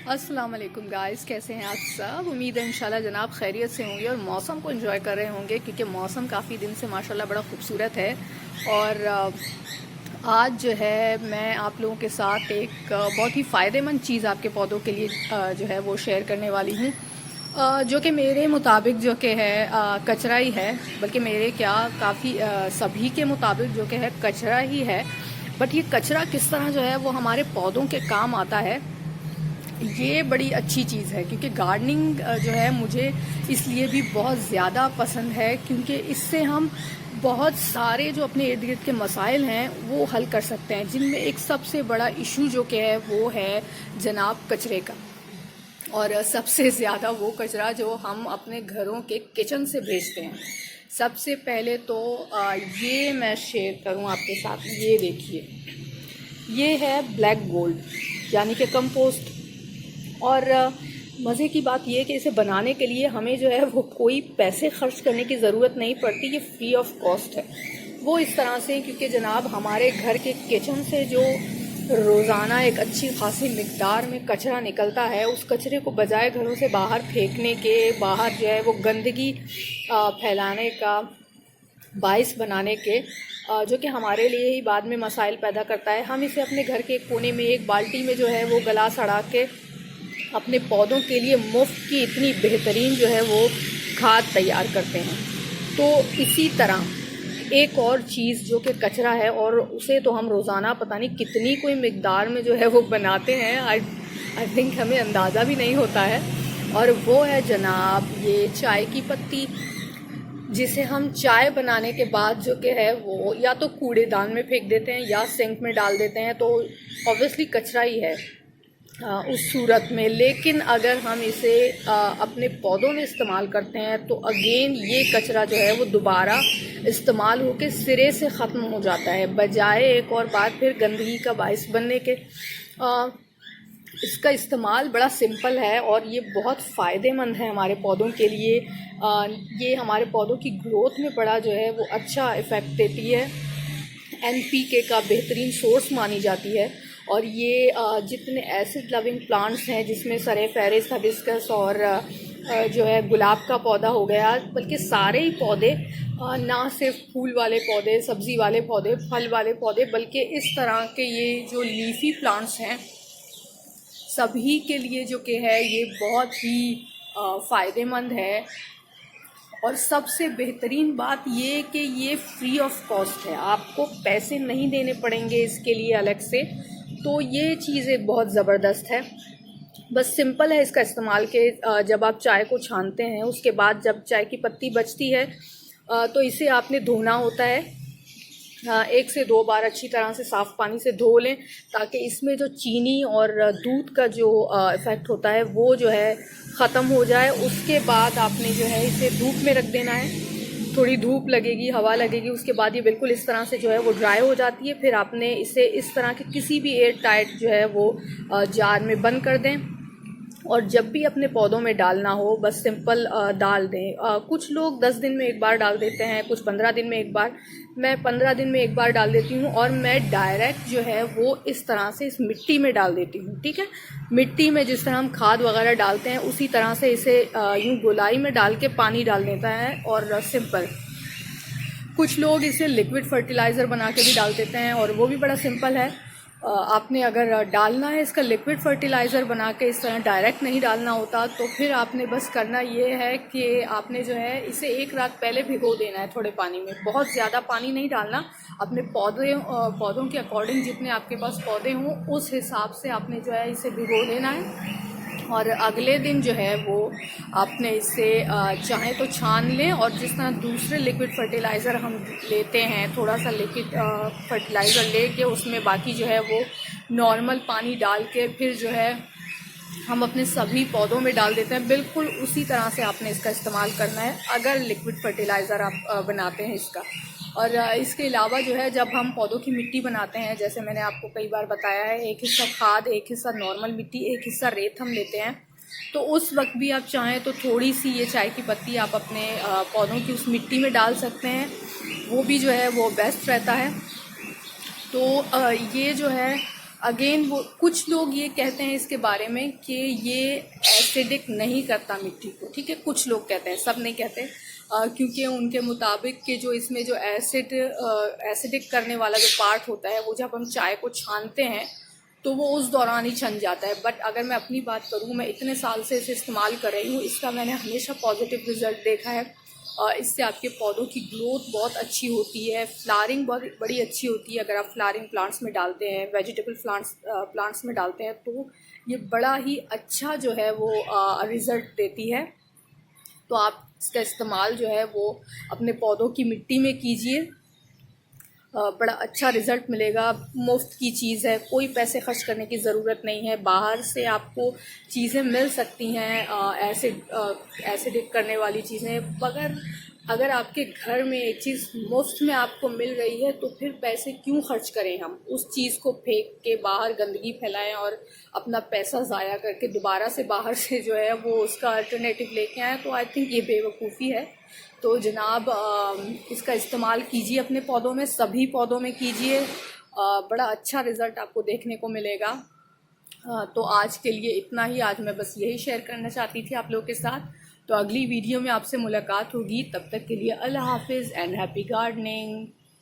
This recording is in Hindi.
अस्सलाम वालेकुम गाइस, कैसे हैं आप सब। उम्मीद है इंशाल्लाह जनाब खैरियत से होंगे और मौसम को एंजॉय कर रहे होंगे, क्योंकि मौसम काफ़ी दिन से माशाल्लाह बड़ा खूबसूरत है। और आज जो है मैं आप लोगों के साथ एक बहुत ही फ़ायदेमंद चीज़ आपके पौधों के लिए जो है वो शेयर करने वाली हूँ, जो कि मेरे मुताबिक जो कि है कचरा ही है। बल्कि मेरे क्या काफ़ी सभी के मुताबिक जो कि है कचरा ही है। बट ये कचरा किस तरह जो है वो हमारे पौधों के काम आता है, ये बड़ी अच्छी चीज़ है। क्योंकि गार्डनिंग जो है मुझे इसलिए भी बहुत ज़्यादा पसंद है, क्योंकि इससे हम बहुत सारे जो अपने इर्द गिर्द के मसाइल हैं वो हल कर सकते हैं, जिनमें एक सबसे बड़ा इशू जो कि है वो है जनाब कचरे का। और सबसे ज़्यादा वो कचरा जो हम अपने घरों के किचन से भेजते हैं। सबसे पहले तो ये मैं शेयर करूं आपके साथ, ये देखिए, ये है ब्लैक गोल्ड यानी कि कंपोस्ट। और मज़े की बात ये कि इसे बनाने के लिए हमें जो है वो कोई पैसे खर्च करने की ज़रूरत नहीं पड़ती, ये फ्री ऑफ कॉस्ट है। वो इस तरह से क्योंकि जनाब हमारे घर के किचन से जो रोज़ाना एक अच्छी खासी मिकदार में कचरा निकलता है, उस कचरे को बजाय घरों से बाहर फेंकने के, बाहर जो है वो गंदगी फैलाने का बाइस बनाने के, जो कि हमारे लिए ही बाद में मसाइल पैदा करता है, हम इसे अपने घर के एक कोने में एक बाल्टी में जो है वो गला सड़ा के अपने पौधों के लिए मुफ्त की इतनी बेहतरीन जो है वो खाद तैयार करते हैं। तो इसी तरह एक और चीज़ जो कि कचरा है, और उसे तो हम रोज़ाना पता नहीं कितनी कोई मिकदार में जो है वो बनाते हैं, आई थिंक हमें अंदाज़ा भी नहीं होता है। और वो है जनाब ये चाय की पत्ती, जिसे हम चाय बनाने के बाद जो कि है वो या तो कूड़ेदान में फेंक देते हैं या सिंक में डाल देते हैं, तो ऑब्वियसली कचरा ही है उस सूरत में। लेकिन अगर हम इसे अपने पौधों में इस्तेमाल करते हैं तो अगेन ये कचरा जो है वो दोबारा इस्तेमाल होकर सिरे से ख़त्म हो जाता है, बजाय एक और बार फिर गंदगी का बाइस बनने के। इसका इस्तेमाल बड़ा सिंपल है और ये बहुत फ़ायदेमंद है हमारे पौधों के लिए। ये हमारे पौधों की ग्रोथ में बड़ा जो है वो अच्छा इफ़ेक्ट देती है, एनपीके का बेहतरीन सोर्स मानी जाती है। और ये जितने एसिड लविंग प्लांट्स हैं, जिसमें सरेफेरिस, हिबिस्कस और जो है गुलाब का पौधा हो गया, बल्कि सारे ही पौधे, ना सिर्फ फूल वाले पौधे, सब्ज़ी वाले पौधे, फल वाले पौधे, बल्कि इस तरह के ये जो लीफी प्लांट्स हैं सभी के लिए जो कि है ये बहुत ही फ़ायदेमंद है। और सबसे बेहतरीन बात ये कि ये फ्री ऑफ कॉस्ट है, आपको पैसे नहीं देने पड़ेंगे इसके लिए अलग से। तो ये चीज़ एक बहुत ज़बरदस्त है। बस सिंपल है इसका इस्तेमाल के जब आप चाय को छानते हैं उसके बाद जब चाय की पत्ती बचती है तो इसे आपने धोना होता है। 1 से 2 बार अच्छी तरह से साफ़ पानी से धो लें, ताकि इसमें जो चीनी और दूध का जो इफ़ेक्ट होता है वो जो है ख़त्म हो जाए। उसके बाद आपने जो है इसे धूप में रख देना है, थोड़ी धूप लगेगी, हवा लगेगी, उसके बाद ये बिल्कुल इस तरह से जो है वो ड्राई हो जाती है। फिर आपने इसे इस तरह के किसी भी एयर टाइट जो है वो जार में बंद कर दें, और जब भी अपने पौधों में डालना हो बस सिंपल डाल दें। कुछ लोग 10 दिन में एक बार डाल देते हैं, कुछ 15 दिन में एक बार। मैं 15 दिन में एक बार डाल देती हूँ, और मैं डायरेक्ट जो है वो इस तरह से इस मिट्टी में डाल देती हूँ। ठीक है, मिट्टी में जिस तरह हम खाद वगैरह डालते हैं उसी तरह से इसे यूँ गोलाई में डाल के पानी डाल देता है, और सिंपल। कुछ लोग इसे लिक्विड फर्टिलाइज़र बना के भी डाल देते हैं, और वो भी बड़ा सिंपल है। आपने अगर डालना है इसका लिक्विड फर्टिलाइज़र बना के, इस तरह डायरेक्ट नहीं डालना होता, तो फिर आपने बस करना ये है कि आपने जो है इसे 1 रात पहले भिगो देना है थोड़े पानी में। बहुत ज़्यादा पानी नहीं डालना, अपने पौधों के अकॉर्डिंग जितने आपके पास पौधे हों उस हिसाब से आपने जो है इसे भिगो देना है। और अगले दिन जो है वो आपने इसे चाहे तो छान लें, और जिस तरह दूसरे लिक्विड फर्टिलाइज़र हम लेते हैं, थोड़ा सा लिक्विड फर्टिलाइज़र लेके उसमें बाकी जो है वो नॉर्मल पानी डाल के फिर जो है हम अपने सभी पौधों में डाल देते हैं। बिल्कुल उसी तरह से आपने इसका इस्तेमाल करना है अगर लिक्विड फर्टिलाइज़र आप बनाते हैं इसका। और इसके अलावा जो है जब हम पौधों की मिट्टी बनाते हैं, जैसे मैंने आपको कई बार बताया है, एक हिस्सा खाद, एक हिस्सा नॉर्मल मिट्टी, एक हिस्सा रेत हम लेते हैं। तो उस वक्त भी आप चाहें तो थोड़ी सी ये चाय की पत्ती आप अपने पौधों की उस मिट्टी में डाल सकते हैं, वो भी जो है वो बेस्ट रहता है। तो ये जो है अगेन वो कुछ लोग ये कहते हैं इसके बारे में कि ये एसिडिक नहीं करता मिट्टी को, ठीक है, कुछ लोग कहते हैं, सब नहीं कहते, क्योंकि उनके मुताबिक कि जो इसमें जो एसिडिक करने वाला जो पार्ट होता है वो जब हम चाय को छानते हैं तो वो उस दौरान ही छन जाता है। बट अगर मैं अपनी बात करूँ, मैं इतने साल से इसे इस्तेमाल कर रही हूँ, इसका मैंने हमेशा पॉजिटिव रिजल्ट देखा है। इससे आपके पौधों की ग्रोथ बहुत अच्छी होती है, फ्लावरिंग बहुत बड़ी अच्छी होती है। अगर आप फ्लावरिंग प्लांट्स में डालते हैं, वेजिटेबल प्लांट्स में डालते हैं, तो ये बड़ा ही अच्छा जो है वो रिज़ल्ट देती है। तो आप इसका इस्तेमाल जो है वो अपने पौधों की मिट्टी में कीजिए, बड़ा अच्छा रिज़ल्ट मिलेगा। मुफ्त की चीज़ है, कोई पैसे खर्च करने की ज़रूरत नहीं है। बाहर से आपको चीज़ें मिल सकती हैं एसिडिक करने वाली चीज़ें, मगर अगर आपके घर में एक चीज़ मुफ्त में आपको मिल रही है तो फिर पैसे क्यों खर्च करें हम उस चीज़ को फेंक के बाहर गंदगी फैलाएं और अपना पैसा ज़ाया करके दोबारा से बाहर से जो है वो उसका अल्टरनेटिव लेके आएँ। तो आई थिंक ये बेवकूफ़ी है। तो जनाब इसका इस्तेमाल कीजिए अपने पौधों में, सभी पौधों में कीजिए, बड़ा अच्छा रिज़ल्ट आपको देखने को मिलेगा। तो आज के लिए इतना ही, आज मैं बस यही शेयर करना चाहती थी आप लोगों के साथ। तो अगली वीडियो में आपसे मुलाकात होगी, तब तक के लिए अल्लाह हाफिज़ एंड हैप्पी गार्डनिंग।